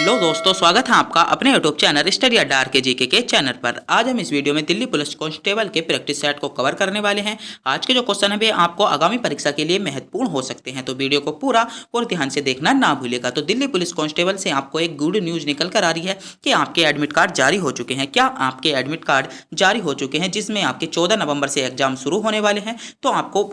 Hello दोस्तों, स्वागत है आपका अपने यूट्यूब चैनल स्टडी अड्डा RK के चैनल पर। आज हम इस वीडियो में दिल्ली पुलिस कांस्टेबल के प्रैक्टिस सेट को कवर करने वाले हैं। आज के जो क्वेश्चन है वे आपको आगामी परीक्षा के लिए महत्वपूर्ण हो सकते हैं, तो वीडियो को पूरा और ध्यान से देखना ना भूलेगा। तो दिल्ली पुलिस कांस्टेबल से आपको एक गुड न्यूज निकल कर आ रही है कि आपके एडमिट कार्ड जारी हो चुके हैं। क्या आपके एडमिट कार्ड जारी हो चुके हैं, जिसमें आपके 14 नवंबर से एग्जाम शुरू होने वाले हैं। तो आपको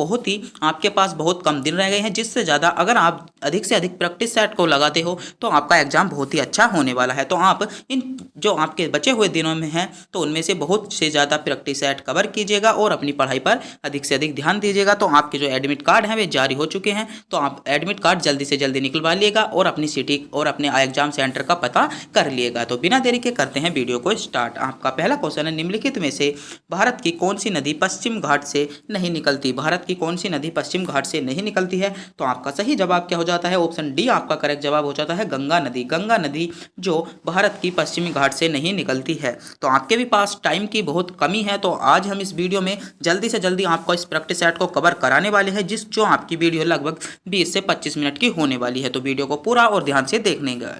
आपके पास बहुत कम दिन रह गए हैं, जिससे ज़्यादा अगर आप अधिक से अधिक प्रैक्टिस सेट को लगाते हो तो आपका एग्जाम बहुत ही अच्छा होने वाला है। तो आप इन जो आपके बचे हुए दिनों में हैं तो उनमें से बहुत से ज़्यादा प्रैक्टिस सेट कवर कीजिएगा और अपनी पढ़ाई पर अधिक से अधिक ध्यान दीजिएगा। तो आपके जो एडमिट कार्ड हैं वे जारी हो चुके हैं, तो आप एडमिट कार्ड जल्दी से जल्दी निकलवा लिएगा और अपनी सिटी और अपने एग्जाम सेंटर का पता कर लिएगा। तो बिना देरी के करते हैं वीडियो को स्टार्ट। आपका पहला क्वेश्चन है, निम्नलिखित में से भारत की कौन सी नदी पश्चिम घाट से नहीं निकलती। भारत की कौन सी नदी पश्चिम घाट से नहीं निकलती है। तो आपका सही जवाब क्या हो जाता है, ऑप्शन डी आपका करेक्ट जवाब हो जाता है, गंगा नदी। गंगा नदी जो भारत की पश्चिमी घाट से नहीं निकलती है। तो आपके भी पास टाइम की बहुत कमी है, तो आज हम इस वीडियो में जल्दी से जल्दी आपको इस प्रैक्टिस सेट को कवर कराने वाले हैं, जो आपकी वीडियो लगभग 20 से 25 मिनट की होने वाली है। तो वीडियो को पूरा और ध्यान से देखने का।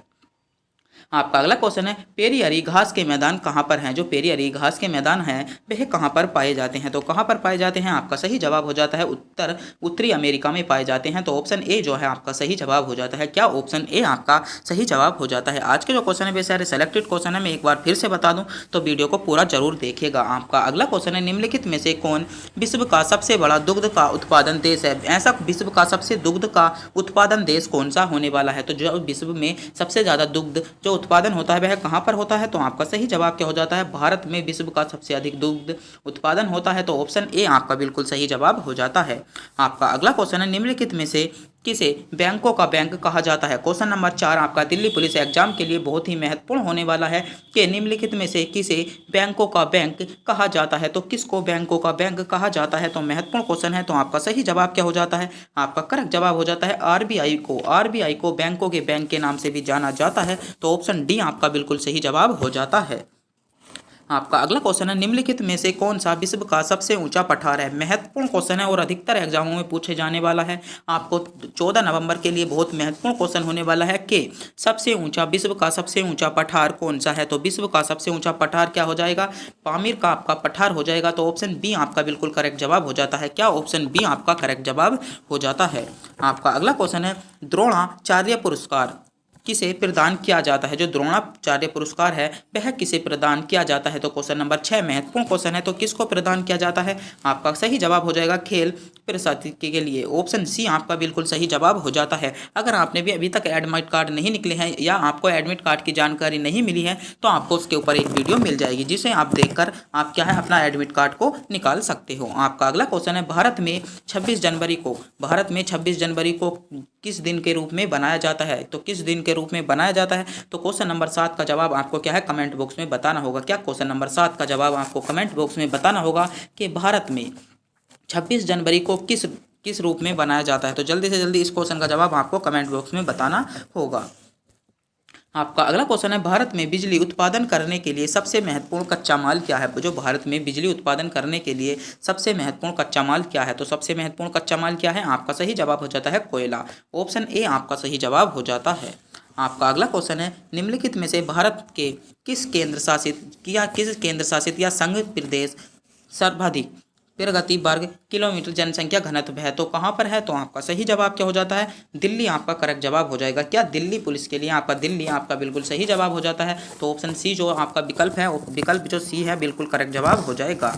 आपका अगला क्वेश्चन है, पेरियारी घास के मैदान कहाँ पर हैं। जो पेरियारी घास के मैदान हैं वह कहाँ पर पाए जाते हैं। तो कहाँ पर पाए जाते हैं, आपका सही जवाब हो जाता है उत्तरी अमेरिका में पाए जाते हैं। तो ऑप्शन ए जो है आपका सही जवाब हो जाता है। क्या ऑप्शन ए आपका सही जवाब हो जाता है। आज के जो क्वेश्चन है वे सारे सेलेक्टेड क्वेश्चन है, मैं एक बार फिर से बता दूं तो वीडियो को पूरा जरूर देखिएगा। आपका अगला क्वेश्चन है, निम्नलिखित में से कौन विश्व का सबसे बड़ा दुग्ध का उत्पादन देश है। ऐसा विश्व का सबसे दुग्ध का उत्पादन देश कौन सा होने वाला है। तो जो विश्व में सबसे ज़्यादा दुग्ध जो उत्पादन होता है वह कहाँ पर होता है। तो आपका सही जवाब क्या हो जाता है, भारत में विश्व का सबसे अधिक दुग्ध उत्पादन होता है। तो ऑप्शन ए आपका बिल्कुल सही जवाब हो जाता है। आपका अगला क्वेश्चन है, निम्नलिखित में से किसे बैंकों का बैंक कहा जाता है। क्वेश्चन नंबर 4 आपका दिल्ली पुलिस एग्जाम के लिए बहुत ही महत्वपूर्ण होने वाला है कि निम्नलिखित में से किसे बैंकों का बैंक कहा जाता है। तो किसको बैंकों का बैंक कहा जाता है। तो महत्वपूर्ण क्वेश्चन है, तो आपका सही जवाब क्या हो जाता है, आपका करेक्ट जवाब हो जाता है आरबीआई को। आरबीआई को बैंकों के बैंक के नाम से भी जाना जाता है। तो ऑप्शन डी आपका बिल्कुल सही जवाब हो जाता है। आपका अगला क्वेश्चन है, निम्नलिखित में से कौन सा विश्व का सबसे ऊंचा पठार है। महत्वपूर्ण क्वेश्चन है और अधिकतर एग्जामों में पूछे जाने वाला है। आपको 14 नवंबर के लिए बहुत महत्वपूर्ण क्वेश्चन होने वाला है कि सबसे ऊंचा विश्व का सबसे ऊंचा पठार कौन सा है। तो विश्व का सबसे ऊंचा पठार क्या हो जाएगा, पामीर का आपका पठार हो जाएगा। तो ऑप्शन बी आपका बिल्कुल करेक्ट जवाब हो जाता है। क्या ऑप्शन बी आपका करेक्ट जवाब हो जाता है। आपका अगला क्वेश्चन है, द्रोणाचार्य पुरस्कार किसे प्रदान किया जाता है। जो द्रोणाचार्य पुरस्कार है वह किसे प्रदान किया जाता है। तो क्वेश्चन नंबर 6 महत्वपूर्ण क्वेश्चन है, तो किसको प्रदान किया जाता है। आपका सही जवाब हो जाएगा खेल प्रशासनिक के लिए। ऑप्शन सी आपका बिल्कुल सही जवाब हो जाता है। अगर आपने भी अभी तक एडमिट कार्ड नहीं निकले हैं या आपको एडमिट कार्ड की जानकारी नहीं मिली है तो आपको उसके ऊपर एक वीडियो मिल जाएगी, जिसे आप देखकर आप क्या है अपना एडमिट कार्ड को निकाल सकते हो। आपका अगला क्वेश्चन है, भारत में 26 जनवरी को किस दिन के रूप में बनाया जाता है। तो किस दिन के रूप में बनाया जाता है। तो क्वेश्चन नंबर 7 का जवाब आपको क्या है कमेंट बॉक्स में बताना होगा। क्या क्वेश्चन नंबर 7 का जवाब आपको कमेंट बॉक्स में बताना होगा कि भारत में 26 जनवरी को किस रूप में बनाया जाता है। तो जल्दी से जल्दी इस क्वेश्चन का जवाब आपको कमेंट बॉक्स में बताना होगा। आपका अगला क्वेश्चन है, भारत में बिजली उत्पादन करने के लिए सबसे महत्वपूर्ण कच्चा माल क्या है। जो भारत में बिजली उत्पादन करने के लिए सबसे महत्वपूर्ण कच्चा माल क्या है। तो सबसे महत्वपूर्ण कच्चा माल क्या है, आपका सही जवाब हो जाता है कोयला। ऑप्शन ए आपका सही जवाब हो जाता है। आपका अगला क्वेश्चन है, निम्नलिखित में से भारत के किस केंद्र शासित या संघ प्रदेश सर्वाधिक प्रगति वर्ग किलोमीटर जनसंख्या घनत्व है। तो कहाँ पर है। तो आपका सही जवाब क्या हो जाता है, दिल्ली आपका करेक्ट जवाब हो जाएगा। क्या दिल्ली पुलिस के लिए आपका दिल्ली आपका बिल्कुल सही जवाब हो जाता है। तो ऑप्शन सी जो आपका विकल्प है, विकल्प जो सी है बिल्कुल करेक्ट जवाब हो जाएगा।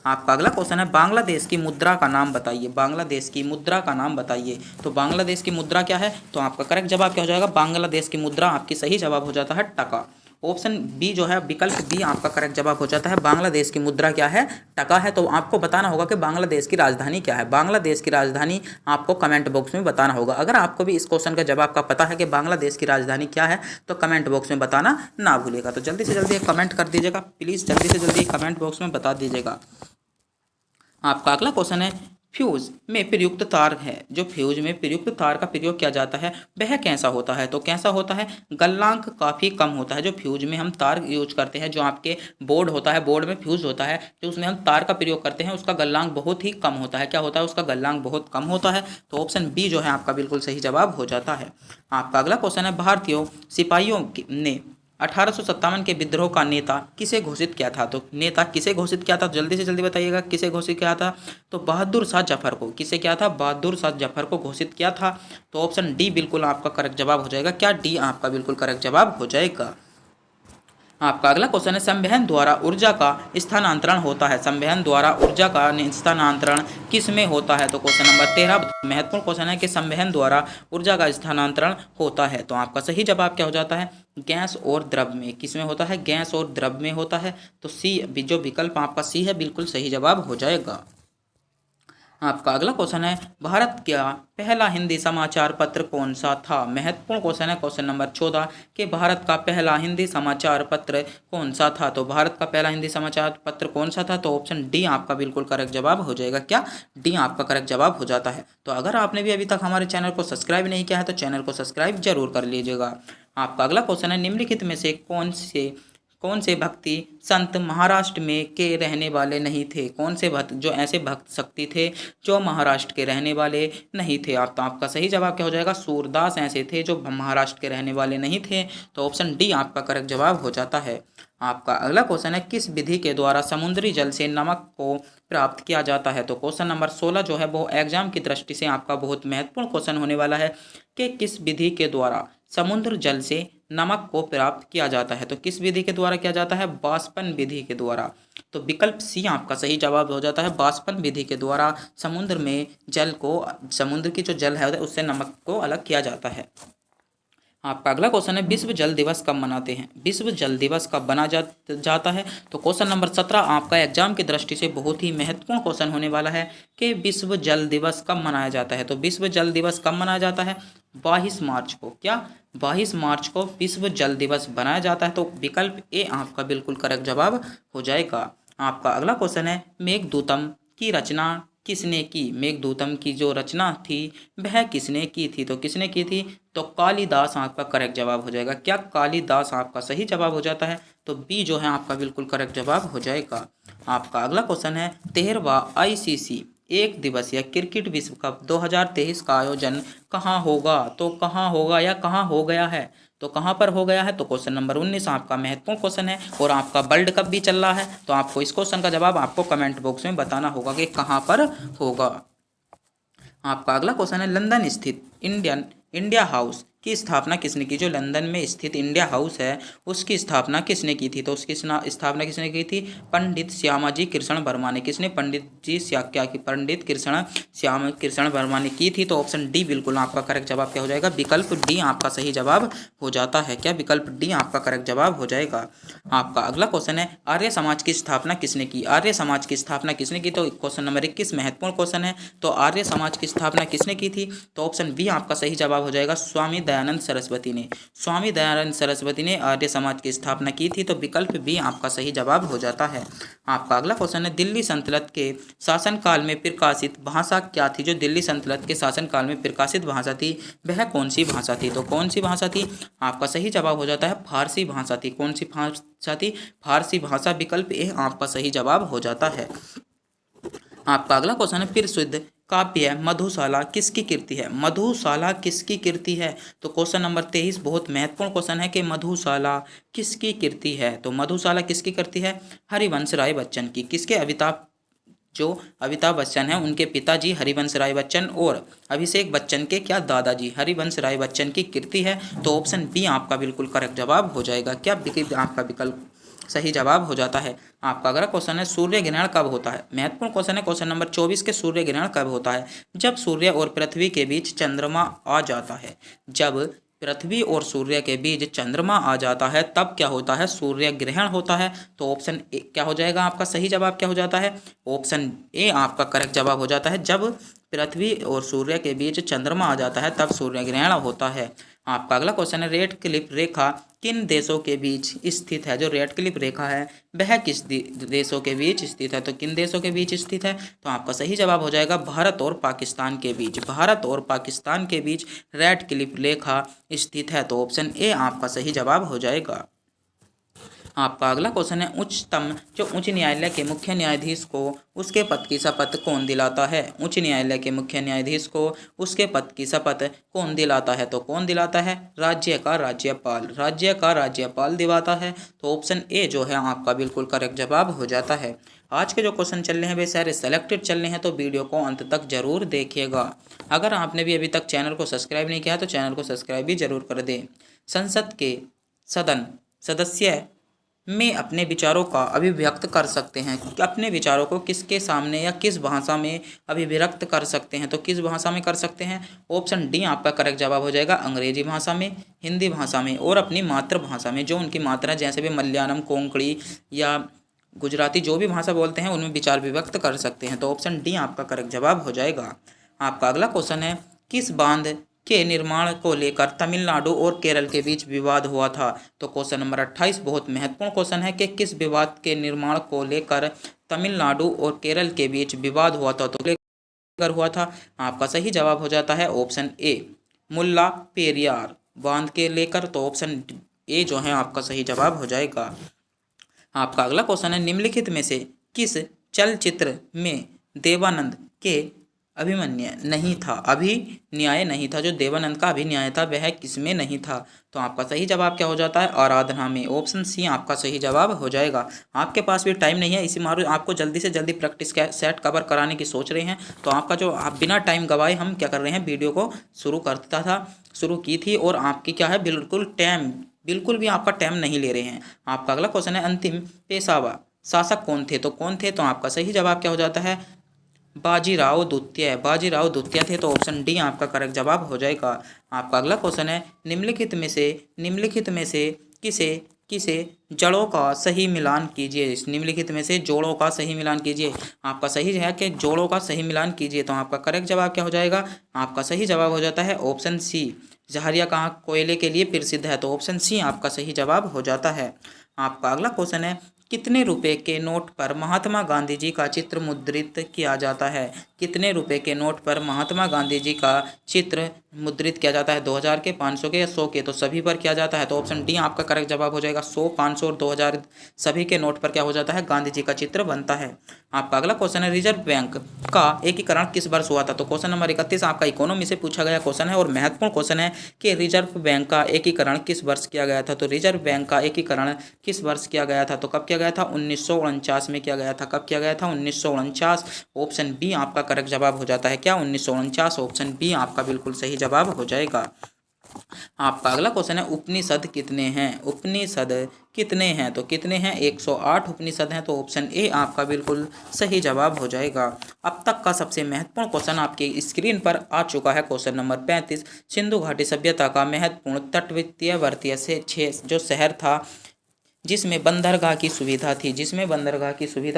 आपका अगला क्वेश्चन है, बांग्लादेश की मुद्रा का नाम बताइए। बांग्लादेश की मुद्रा का नाम बताइए। तो बांग्लादेश की मुद्रा क्या है। तो आपका करेक्ट जवाब क्या हो जाएगा, बांग्लादेश की मुद्रा आपकी सही जवाब हो जाता है टका। ऑप्शन बी जो है विकल्प बी आपका करेक्ट जवाब हो जाता है। बांग्लादेश की मुद्रा क्या है, टका है। तो आपको बताना होगा कि बांग्लादेश की राजधानी क्या है। बांग्लादेश की राजधानी आपको कमेंट बॉक्स में बताना होगा। अगर आपको भी इस क्वेश्चन का जवाब का पता है कि बांग्लादेश की राजधानी क्या है तो कमेंट बॉक्स में बताना ना भूलिएगा। तो जल्दी से जल्दी कमेंट कर दीजिएगा प्लीज़, जल्दी से जल्दी कमेंट बॉक्स में बता दीजिएगा। आपका अगला क्वेश्चन है, फ्यूज में प्रयुक्त तार है, जो फ्यूज में प्रयुक्त तार का प्रयोग किया जाता है वह कैसा होता है, तो कैसा होता है, गलनांक काफ़ी कम होता है। जो फ्यूज में हम तार यूज करते हैं, जो आपके बोर्ड होता है, बोर्ड में फ्यूज होता है, जो उसमें हम तार का प्रयोग करते हैं उसका गलनांक बहुत ही कम होता है। क्या होता है, उसका गलनांक बहुत कम होता है। तो ऑप्शन बी जो है आपका बिल्कुल सही जवाब हो जाता है। आपका अगला क्वेश्चन है, भारतीय सिपाहियों ने 1857 के विद्रोह का नेता किसे घोषित किया था, तो नेता किसे घोषित किया था, जल्दी से जल्दी बताइएगा, किसे घोषित किया था, तो बहादुर शाह जफर को। किसे किया था, बहादुर शाह जफर को घोषित किया था। तो ऑप्शन डी बिल्कुल आपका करेक्ट जवाब हो जाएगा। क्या डी आपका बिल्कुल करेक्ट जवाब हो जाएगा। आपका अगला क्वेश्चन है, संवहन द्वारा ऊर्जा का स्थानांतरण होता है, संवहन द्वारा ऊर्जा का स्थानांतरण किस में होता है, तो क्वेश्चन नंबर 13 महत्वपूर्ण क्वेश्चन है कि संवहन द्वारा ऊर्जा का स्थानांतरण होता है। तो आपका सही जवाब क्या हो जाता है, गैस और द्रव में। किस में होता है, गैस और द्रव में होता है। तो सी जो विकल्प आपका सी है बिल्कुल सही जवाब हो जाएगा। आपका अगला क्वेश्चन है, भारत का पहला हिंदी समाचार पत्र कौन सा था। महत्वपूर्ण क्वेश्चन है, क्वेश्चन नंबर 14 कि भारत का पहला हिंदी समाचार पत्र कौन सा था। तो भारत का पहला हिंदी समाचार पत्र कौन सा था, तो ऑप्शन डी आपका बिल्कुल करेक्ट जवाब हो जाएगा। क्या डी आपका करेक्ट जवाब हो जाता है। तो अगर आपने भी अभी तक हमारे चैनल को सब्सक्राइब नहीं किया है तो चैनल को सब्सक्राइब जरूर कर लीजिएगा। आपका अगला क्वेश्चन है, निम्नलिखित में से कौन से भक्ति संत महाराष्ट्र में के रहने वाले नहीं थे। कौन से भक्त, जो ऐसे भक्त शक्ति थे जो महाराष्ट्र के रहने वाले नहीं थे। तो आपका सही जवाब क्या हो जाएगा, सूरदास ऐसे थे जो महाराष्ट्र के रहने वाले नहीं थे। तो ऑप्शन डी आपका करेक्ट जवाब हो जाता है। आपका अगला क्वेश्चन है, किस विधि के द्वारा समुद्री जल से नमक को प्राप्त किया जाता है। तो क्वेश्चन नंबर 16 जो है वो एग्जाम की दृष्टि से आपका बहुत महत्वपूर्ण क्वेश्चन होने वाला है कि किस विधि के द्वारा समुद्र जल से नमक को प्राप्त किया जाता है। तो किस विधि के द्वारा किया जाता है, बाष्पन विधि के द्वारा। तो विकल्प सी आपका सही जवाब हो जाता है। बाष्पन विधि के द्वारा समुद्र में जल को, समुद्र की जो जल है उससे नमक को अलग किया जाता है। आपका अगला क्वेश्चन है, विश्व जल दिवस कब मनाते हैं। विश्व जल दिवस कब मना जाता है। तो क्वेश्चन नंबर 17 आपका एग्जाम की दृष्टि से बहुत ही महत्वपूर्ण क्वेश्चन होने वाला है कि विश्व जल दिवस कब मनाया जाता है। तो विश्व जल दिवस कब मनाया जाता है, 22 मार्च को। क्या 22 मार्च को विश्व जल दिवस मनाया जाता है। तो विकल्प ए आपका बिल्कुल करेक्ट जवाब हो जाएगा। आपका अगला क्वेश्चन है, मेघदूतम की रचना किसने की। मेघदूतम की जो रचना थी वह किसने की थी। तो किसने की थी, तो कालिदास आपका करेक्ट जवाब हो जाएगा। क्या कालिदास आपका सही जवाब हो जाता है। तो बी जो है आपका बिल्कुल करेक्ट जवाब हो जाएगा। आपका अगला क्वेश्चन है, 13वां ICC एक दिवसीय क्रिकेट विश्व कप 2023 का आयोजन कहाँ होगा। तो कहाँ होगा या कहाँ हो गया है, तो कहाँ पर हो गया है। तो क्वेश्चन नंबर 19 आपका महत्वपूर्ण क्वेश्चन है और आपका वर्ल्ड कप भी चल रहा है। तो आपको इस क्वेश्चन का जवाब आपको कमेंट बॉक्स में बताना होगा कि कहाँ पर होगा। आपका अगला क्वेश्चन है, लंदन स्थित इंडिया हाउस की स्थापना किसने की। जो लंदन में स्थित इंडिया हाउस है उसकी स्थापना किसने की थी। तो उसकी स्थापना किसने की थी, पंडित श्यामाजी कृष्ण वर्मा ने। किसने, पंडित श्याम कृष्ण वर्मा ने की थी। तो ऑप्शन डी बिल्कुल आपका करेक्ट जवाब क्या हो जाएगा, विकल्प डी आपका सही जवाब हो जाता है। क्या विकल्प डी आपका करेक्ट जवाब हो जाएगा। आपका अगला क्वेश्चन है, आर्य समाज की स्थापना किसने की। आर्य समाज की स्थापना किसने की। तो क्वेश्चन नंबर 21 महत्वपूर्ण क्वेश्चन है। तो आर्य समाज की स्थापना किसने की थी। तो ऑप्शन बी आपका सही जवाब हो जाएगा, स्वामी दयानंद सरस्वती ने। स्वामी दयानंद सरस्वती ने आर्य समाज की स्थापना की थी। तो विकल्प बी आपका सही जवाब हो जाता है। आपका अगला क्वेश्चन है, दिल्ली सल्तनत के शासनकाल में प्रकाशित भाषा क्या थी। जो दिल्ली सल्तनत के शासनकाल में प्रकाशित भाषा थी वह कौन सी भाषा थी। तो कौन सी भाषा थी, आपका सही जवाब हो जाता है फारसी भाषा थी। कौन सी भाषा थी, फारसी भाषा। विकल्प ए आपका सही जवाब हो जाता है। आपका अगला क्वेश्चन है, प्रसिद्ध काव्य मधुशाला किसकी कृति है। मधुशाला किसकी कृति है। तो क्वेश्चन नंबर 23 बहुत महत्वपूर्ण क्वेश्चन है कि मधुशाला किसकी कृति है। तो मधुशाला किसकी कृति है, हरिवंश राय बच्चन की। किसके, अमिताभ बच्चन है उनके पिताजी हरिवंश राय बच्चन और अभिषेक बच्चन के क्या, दादाजी हरिवंश राय बच्चन की कृति है। तो ऑप्शन बी आपका बिल्कुल करेक्ट जवाब हो जाएगा। क्या आपका विकल्प सही जवाब हो जाता है। आपका अगला क्वेश्चन है, सूर्य ग्रहण कब होता है। महत्वपूर्ण क्वेश्चन है क्वेश्चन नंबर 24 के सूर्य ग्रहण कब होता है। जब सूर्य और पृथ्वी के बीच चंद्रमा आ जाता है। जब पृथ्वी और सूर्य के बीच चंद्रमा आ जाता है तब क्या होता है, सूर्य ग्रहण होता है। तो ऑप्शन ए क्या हो जाएगा, आपका सही जवाब क्या हो जाता है, ऑप्शन ए आपका करेक्ट जवाब हो जाता है। जब पृथ्वी और सूर्य के बीच चंद्रमा आ जाता है तब सूर्य ग्रहण होता है। आपका अगला क्वेश्चन है रेड क्लिफ रेखा किन देशों के बीच स्थित है। जो रेड क्लिफ रेखा है वह किस देशों के बीच स्थित है, तो किन देशों के बीच स्थित है, तो आपका सही जवाब हो जाएगा भारत और पाकिस्तान के बीच। भारत और पाकिस्तान के बीच रेड क्लिफ रेखा स्थित है, तो ऑप्शन ए आपका सही जवाब हो जाएगा। आपका अगला क्वेश्चन है जो उच्च न्यायालय के मुख्य न्यायाधीश को उसके पद की शपथ कौन दिलाता है। उच्च न्यायालय के मुख्य न्यायाधीश को उसके पद की शपथ कौन दिलाता है, तो कौन दिलाता है, राज्य का राज्यपाल। राज्य का राज्यपाल दिलाता है, तो ऑप्शन ए जो है आपका बिल्कुल करेक्ट जवाब हो जाता है। आज के जो क्वेश्चन चल रहे हैं वे सारे सेलेक्टेड चल रहे हैं, तो वीडियो को अंत तक जरूर देखिएगा। अगर आपने भी अभी तक चैनल को सब्सक्राइब नहीं किया तो चैनल को सब्सक्राइब भी जरूर कर दें। संसद के सदस्य में अपने विचारों का अभिव्यक्त कर सकते हैं। अपने विचारों को किसके सामने या किस भाषा में अभिव्यक्त कर सकते हैं, तो किस भाषा में कर सकते हैं, ऑप्शन डी आपका करेक्ट जवाब हो जाएगा। अंग्रेजी भाषा में, हिंदी भाषा में और अपनी मातृभाषा में, जो उनकी मात्रा जैसे भी मलयालम, कोंकणी या गुजराती जो भी भाषा बोलते हैं उनमें विचार व्यक्त कर सकते हैं, तो ऑप्शन डी आपका करेक्ट जवाब हो जाएगा। आपका अगला क्वेश्चन है किस बांध के निर्माण को लेकर तमिलनाडु और केरल के बीच विवाद हुआ था। तो क्वेश्चन नंबर 28 बहुत महत्वपूर्ण क्वेश्चन है कि किस विवाद के निर्माण को लेकर तमिलनाडु और केरल के बीच विवाद हुआ था, तो लेकर हुआ था। आपका सही जवाब हो जाता है ऑप्शन ए मुल्ला पेरियार बांध के लेकर, तो ऑप्शन ए जो है आपका सही जवाब हो जाएगा। आपका अगला क्वेश्चन है निम्नलिखित में से किस चलचित्र में देवानंद के अभिनय नहीं था। जो देवानंद का अभिनय था वह किसमें नहीं था, तो आपका सही जवाब क्या हो जाता है, आराधना में। ऑप्शन सी आपका सही जवाब हो जाएगा। आपके पास भी टाइम नहीं है, इसी मारू आपको जल्दी से जल्दी प्रैक्टिस सेट कवर कराने की सोच रहे हैं, तो आपका जो आप बिना टाइम गवाए हम क्या कर रहे हैं, वीडियो को शुरू की थी और आपकी क्या है बिल्कुल भी आपका टाइम नहीं ले रहे हैं। आपका अगला क्वेश्चन है अंतिम पेशवा शासक कौन थे, तो आपका सही जवाब क्या हो जाता है, बाजीराव द्वितीय थे, तो ऑप्शन डी आपका करेक्ट जवाब हो जाएगा। आपका अगला क्वेश्चन है निम्नलिखित में से किसे जड़ों का सही मिलान कीजिए। निम्नलिखित में से जोड़ों का सही मिलान कीजिए। आपका सही है कि जोड़ों का सही मिलान कीजिए, तो आपका करेक्ट जवाब क्या हो जाएगा, आपका सही जवाब हो जाता है ऑप्शन सी। जहरिया कहाँ कोयले के लिए प्रसिद्ध है, तो ऑप्शन सी आपका सही जवाब हो जाता है। आपका अगला क्वेश्चन है कितने रुपए के नोट पर महात्मा गांधी जी का चित्र मुद्रित किया जाता है। कितने रुपए के नोट पर महात्मा गांधी जी का चित्र मुद्रित किया जाता है, 2000 के, 500 के या 100 के, तो सभी पर किया जाता है, तो ऑप्शन डी आपका करेक्ट जवाब हो जाएगा। 100, 500 और 2000 सभी के नोट पर क्या हो जाता है, गांधी जी का चित्र बनता है। आपका अगला क्वेश्चन है रिजर्व बैंक का एकीकरण किस वर्ष हुआ था, तो क्वेश्चन नंबर 31 आपका इकोनॉमी से पूछा गया क्वेश्चन है और महत्वपूर्ण क्वेश्चन है कि रिजर्व बैंक का एकीकरण किस वर्ष किया गया था। तो रिजर्व बैंक का एकीकरण किस वर्ष किया गया था, तो कब किया गया था, 1949 में किया गया था। कब किया गया था, 1949। ऑप्शन बी आपका करेक्ट जवाब हो जाता है क्या, 1949। ऑप्शन बी आपका बिल्कुल सही जवाब हो जाएगा। आपका अगला क्वेश्चन है उपनिषद कितने हैं। तो कितने हैं, 108 उपनिषद हैं, तो ऑप्शन ए आपका बिल्कुल सही जवाब हो जाएगा। अब तक का सबसे महत्वपूर्ण क्वेश्चन आपके स्क्रीन पर आ चुका है, क्वेश्चन नंबर 35। सिंधु घाटी सभ्यता का महत्वपूर्ण तटवर्तीय से जो शहर था जिसमें बंदरगाह की सुविधा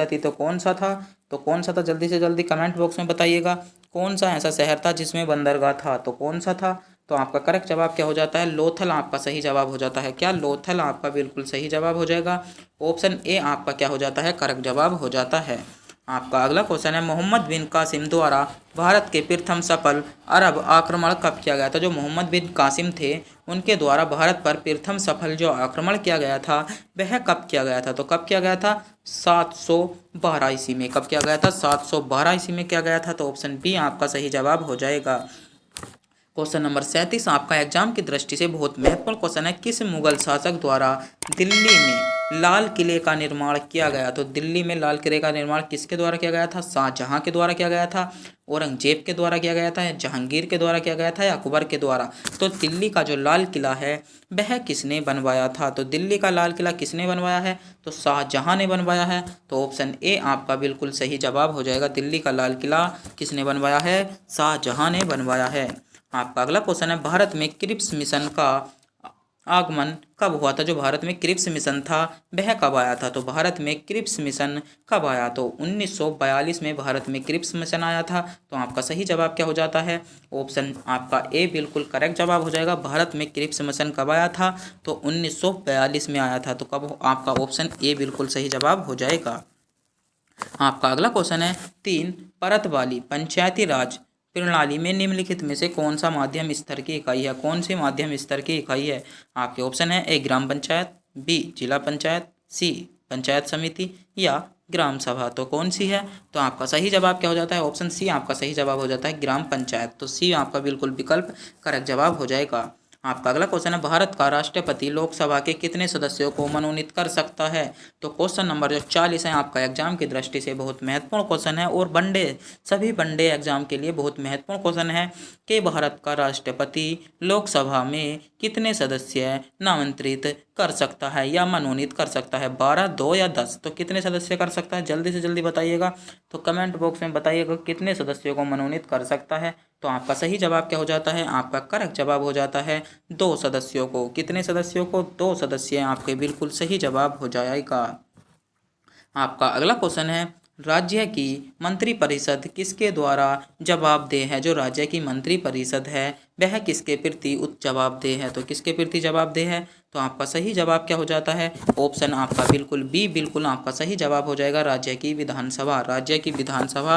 थी, तो कौन सा था, जल्दी से जल्दी कमेंट बॉक्स में बताइएगा। कौन सा ऐसा शहर था जिसमें बंदरगाह था, तो कौन सा था, तो आपका करेक्ट जवाब क्या हो जाता है, लोथल आपका सही जवाब हो जाता है क्या, लोथल आपका बिल्कुल सही जवाब हो जाएगा। ऑप्शन ए आपका क्या हो जाता है, करेक्ट जवाब हो जाता है। आपका अगला क्वेश्चन है मोहम्मद बिन कासिम द्वारा भारत के प्रथम सफल अरब आक्रमण कब किया गया था। जो मोहम्मद बिन कासिम थे उनके द्वारा भारत पर प्रथम सफल जो आक्रमण किया गया था वह कब किया गया था, तो कब किया गया था, 712 ईस्वी में। कब किया गया था, 712 ईस्वी में किया गया था, तो ऑप्शन बी आपका सही जवाब हो जाएगा। क्वेश्चन नंबर 37 आपका एग्जाम की दृष्टि से बहुत महत्वपूर्ण क्वेश्चन है। किस मुगल शासक द्वारा दिल्ली में लाल किले का निर्माण किया गया, तो दिल्ली में लाल किले का निर्माण किसके द्वारा किया गया था, शाहजहां के द्वारा किया गया था, औरंगजेब के द्वारा किया गया था, या जहांगीर के द्वारा किया गया था, या अकबर के द्वारा। तो दिल्ली का जो लाल किला है वह किसने बनवाया था, तो दिल्ली का लाल किला किसने बनवाया है, तो शाहजहां ने बनवाया है, तो ऑप्शन ए आपका बिल्कुल सही जवाब हो जाएगा। दिल्ली का लाल किला किसने बनवाया है, शाहजहां ने बनवाया है। आपका अगला क्वेश्चन है भारत में क्रिप्स मिशन का आगमन कब हुआ था? जो भारत में क्रिप्स मिशन था वह कब आया था? तो भारत में क्रिप्स मिशन कब आया? तो 1942 में भारत में क्रिप्स मिशन आया था। तो आपका सही जवाब क्या हो जाता है? ऑप्शन आपका ए बिल्कुल करेक्ट जवाब हो जाएगा। भारत में क्रिप्स मिशन कब आया था? तो 1942 में आया था। तो कब? आपका ऑप्शन ए बिल्कुल सही जवाब हो जाएगा। आपका अगला क्वेश्चन है, 3 परत वाली पंचायती राज प्रणाली में निम्नलिखित में से कौन सा माध्यम स्तर की इकाई है? कौन सी माध्यम स्तर की इकाई है? आपके ऑप्शन है, ए ग्राम पंचायत, बी जिला पंचायत, सी पंचायत समिति या ग्राम सभा। तो कौन सी है? तो आपका सही जवाब क्या हो जाता है? ऑप्शन सी आपका सही जवाब हो जाता है, ग्राम पंचायत। तो सी आपका बिल्कुल विकल्प करेक्ट जवाब हो जाएगा। आपका अगला क्वेश्चन है, भारत का राष्ट्रपति लोकसभा के कितने सदस्यों को मनोनीत कर सकता है? तो क्वेश्चन नंबर जो 40 है आपका एग्जाम की दृष्टि से बहुत महत्वपूर्ण क्वेश्चन है और सभी वनडे एग्जाम के लिए बहुत महत्वपूर्ण क्वेश्चन है कि भारत का राष्ट्रपति लोकसभा में कितने सदस्य नामांकित कर सकता है या मनोनीत कर सकता है? 12, 2 या 10? तो कितने सदस्य कर सकता है? जल्दी से जल्दी बताइएगा। तो कमेंट बॉक्स में बताइएगा कितने सदस्यों को मनोनीत कर सकता है। तो आपका सही जवाब क्या हो जाता है? आपका करेक्ट जवाब हो जाता है 2 सदस्यों को। कितने सदस्यों को? 2 सदस्य आपके बिल्कुल सही जवाब हो जाएगा। आपका अगला क्वेश्चन है, राज्य की मंत्रिपरिषद किसके द्वारा जवाबदेह है? जो राज्य की मंत्रिपरिषद है वह किसके प्रति जवाबदेह है? तो किसके प्रति जवाबदेह है? तो आपका सही जवाब क्या हो जाता है? ऑप्शन आपका बिल्कुल बी बिल्कुल आपका सही जवाब हो जाएगा, राज्य की विधानसभा। राज्य की विधानसभा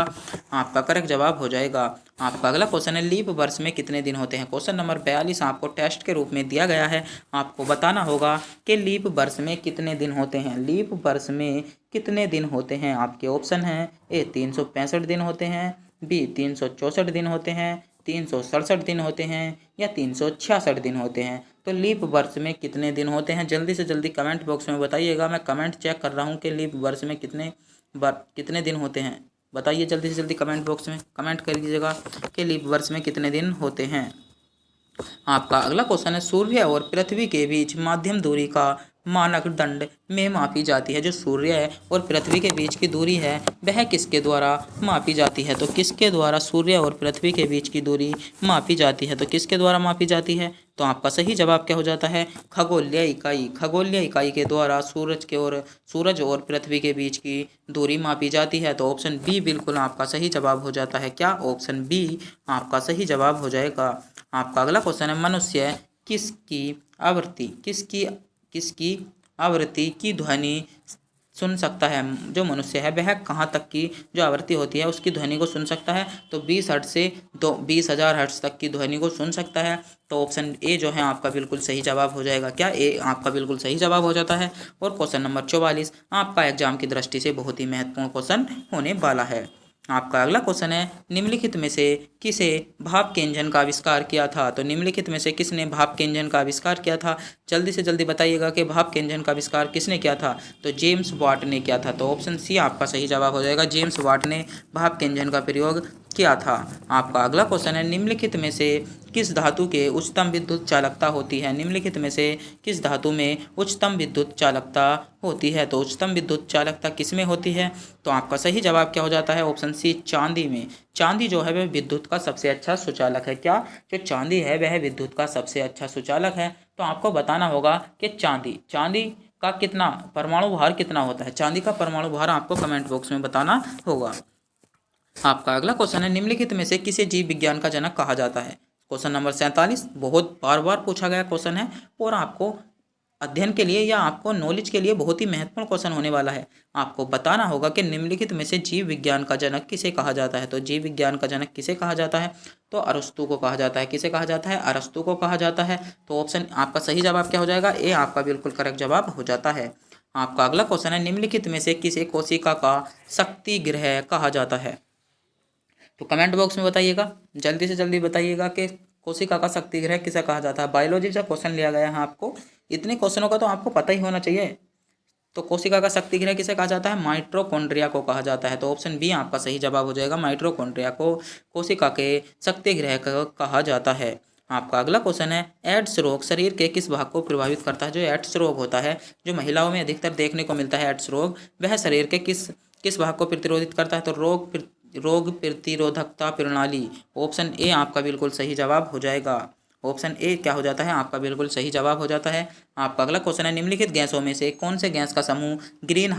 आपका करेक्ट जवाब हो जाएगा। आपका अगला क्वेश्चन है, लीप वर्ष में कितने दिन होते हैं? क्वेश्चन नंबर 42 आपको टेस्ट के रूप में दिया गया है। आपको बताना होगा कि लीप वर्ष में कितने दिन होते हैं। लीप वर्ष में कितने दिन होते हैं? आपके ऑप्शन हैं, ए 365 दिन होते हैं, बी 364 दिन होते हैं, 367 दिन होते हैं या 366 दिन होते हैं। तो लीप वर्ष में कितने दिन होते हैं? जल्दी से जल्दी कमेंट बॉक्स में बताइएगा। मैं कमेंट चेक कर रहा हूँ कि लीप वर्ष में कितने दिन होते हैं। बताइए जल्दी से जल्दी कमेंट बॉक्स में कमेंट कर दीजिएगा कि लीप वर्ष में कितने दिन होते हैं। आपका अगला क्वेश्चन है, सूर्य और पृथ्वी के बीच माध्यम दूरी का मानक दंड में मापी जाती है। जो सूर्य है और पृथ्वी के बीच की दूरी है वह किसके द्वारा मापी जाती है? तो किसके द्वारा सूर्य और पृथ्वी के बीच की दूरी मापी जाती है? तो किसके द्वारा मापी जाती है? तो आपका सही जवाब क्या हो जाता है? खगोलीय इकाई। खगोलीय इकाई के द्वारा सूरज और पृथ्वी के बीच की दूरी मापी जाती है। तो ऑप्शन बी बिल्कुल आपका सही जवाब हो जाता है। क्या? ऑप्शन बी आपका सही जवाब हो जाएगा। आपका अगला क्वेश्चन है, मनुष्य किसकी आवृत्ति की ध्वनि सुन सकता है? जो मनुष्य है वह कहाँ तक की जो आवृत्ति होती है उसकी ध्वनि को सुन सकता है? तो 20 हर्ट्ज से 20,000 हर्ट्ज तक की ध्वनि को सुन सकता है। तो ऑप्शन ए जो है आपका बिल्कुल सही जवाब हो जाएगा। क्या? ए आपका बिल्कुल सही जवाब हो जाता है। और क्वेश्चन नंबर 44 आपका एग्जाम की दृष्टि से बहुत ही महत्वपूर्ण क्वेश्चन होने वाला है। आपका अगला क्वेश्चन है, निम्नलिखित में से किसे भाप के इंजन का आविष्कार किया था? तो निम्नलिखित में से किसने भाप के इंजन का आविष्कार किया था? जल्दी से जल्दी बताइएगा कि भाप के इंजन का आविष्कार किसने किया था? तो जेम्स वाट ने किया था। तो ऑप्शन सी आपका सही जवाब हो जाएगा, जेम्स वाट ने भाप के इंजन का प्रयोग किया था। आपका अगला क्वेश्चन है, निम्नलिखित में से किस धातु के उच्चतम विद्युत चालकता होती है? निम्नलिखित में से किस धातु में उच्चतम विद्युत चालकता होती है? तो उच्चतम विद्युत चालकता किस में होती है? तो आपका सही जवाब क्या हो जाता है? ऑप्शन सी चांदी में। चांदी जो है वह विद्युत का सबसे अच्छा सुचालक है। क्या? जो चांदी है वह विद्युत का सबसे अच्छा सुचालक है। तो आपको बताना होगा कि चांदी का कितना परमाणु भार कितना होता है? चांदी का परमाणु भार आपको कमेंट बॉक्स में बताना होगा। आपका अगला क्वेश्चन है, निम्नलिखित में से किसे जीव विज्ञान का जनक कहा जाता है? क्वेश्चन नंबर 47 बहुत बार बार पूछा गया क्वेश्चन है और आपको अध्ययन के लिए या आपको नॉलेज के लिए बहुत ही महत्वपूर्ण क्वेश्चन होने वाला है। आपको बताना होगा कि निम्नलिखित में से जीव विज्ञान का जनक किसे कहा जाता है? तो जीव विज्ञान का जनक किसे कहा जाता है? तो अरस्तु को कहा जाता है। किसे कहा जाता है? अरस्तु को कहा जाता है। तो ऑप्शन आपका सही जवाब क्या हो जाएगा? ए आपका बिल्कुल करेक्ट जवाब हो जाता है। आपका अगला क्वेश्चन है, निम्नलिखित में से किसे कोशिका का शक्ति गृह कहा जाता है? तो कमेंट बॉक्स में बताइएगा, जल्दी से जल्दी बताइएगा कि कोशिका का शक्ति गृह किसे कहा जाता है। बायोलॉजी से क्वेश्चन लिया गया है आपको, इतने क्वेश्चनों का तो आपको पता ही होना चाहिए। तो कोशिका का शक्ति गृह किसे कहा जाता है? माइटोकॉन्ड्रिया को कहा जाता है। तो ऑप्शन बी आपका सही जवाब हो जाएगा, माइटोकॉन्ड्रिया को कोशिका के शक्ति गृह कहा जाता है। आपका अगला क्वेश्चन है, एड्स रोग शरीर के किस भाग को प्रभावित करता है? जो एड्स रोग होता है, जो महिलाओं में अधिकतर देखने को मिलता है एड्स रोग, वह शरीर के किस भाग को प्रतिरोधित करता है? तो रोग प्रतिरोधकता प्रणाली। ऑप्शन ए आपका बिल्कुल सही जवाब हो जाएगा। ऑप्शन ए क्या हो जाता है आपका बिल्कुल सही जवाब हो जाता है। आपका अगला क्वेश्चन है, निम्नलिखित गैसों में से कौन से गैस का समूह ग्रीन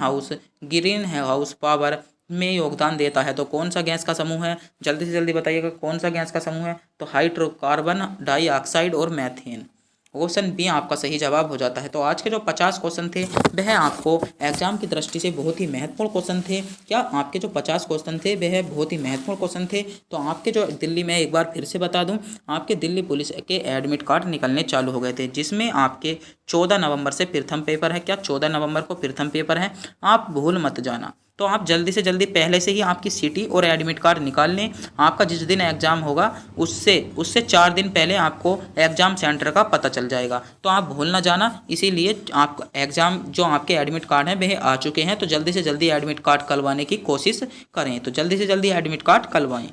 हाउस पावर में योगदान देता है? तो कौन सा गैस का समूह है, जल्दी से जल्दी बताइएगा कौन सा गैस का समूह है। तो हाइड्रोकार्बन डाइऑक्साइड और मैथेन। ऑप्शन बी आपका सही जवाब हो जाता है। तो आज के जो 50 क्वेश्चन थे वह आपको एग्जाम की दृष्टि से बहुत ही महत्वपूर्ण क्वेश्चन थे। क्या आपके जो 50 क्वेश्चन थे वह बहुत ही महत्वपूर्ण क्वेश्चन थे। तो आपके जो दिल्ली में एक बार फिर से बता दूं, आपके दिल्ली पुलिस के एडमिट कार्ड निकलने चालू हो गए थे, जिसमें आपके 14 नवंबर से प्रथम पेपर है। क्या 14 नवंबर को प्रथम पेपर है? आप भूल मत जाना। तो आप जल्दी से जल्दी पहले से ही आपकी सिटी और एडमिट कार्ड निकाल लें। आपका जिस दिन एग्ज़ाम होगा उससे 4 दिन पहले आपको एग्ज़ाम सेंटर का पता चल जाएगा। तो आप भूल ना जाना। इसीलिए आप एग्ज़ाम जो आपके एडमिट कार्ड हैं वह आ चुके हैं, तो जल्दी से जल्दी एडमिट कार्ड करवाने की कोशिश करें। तो जल्दी से जल्दी एडमिट कार्ड करवाएं।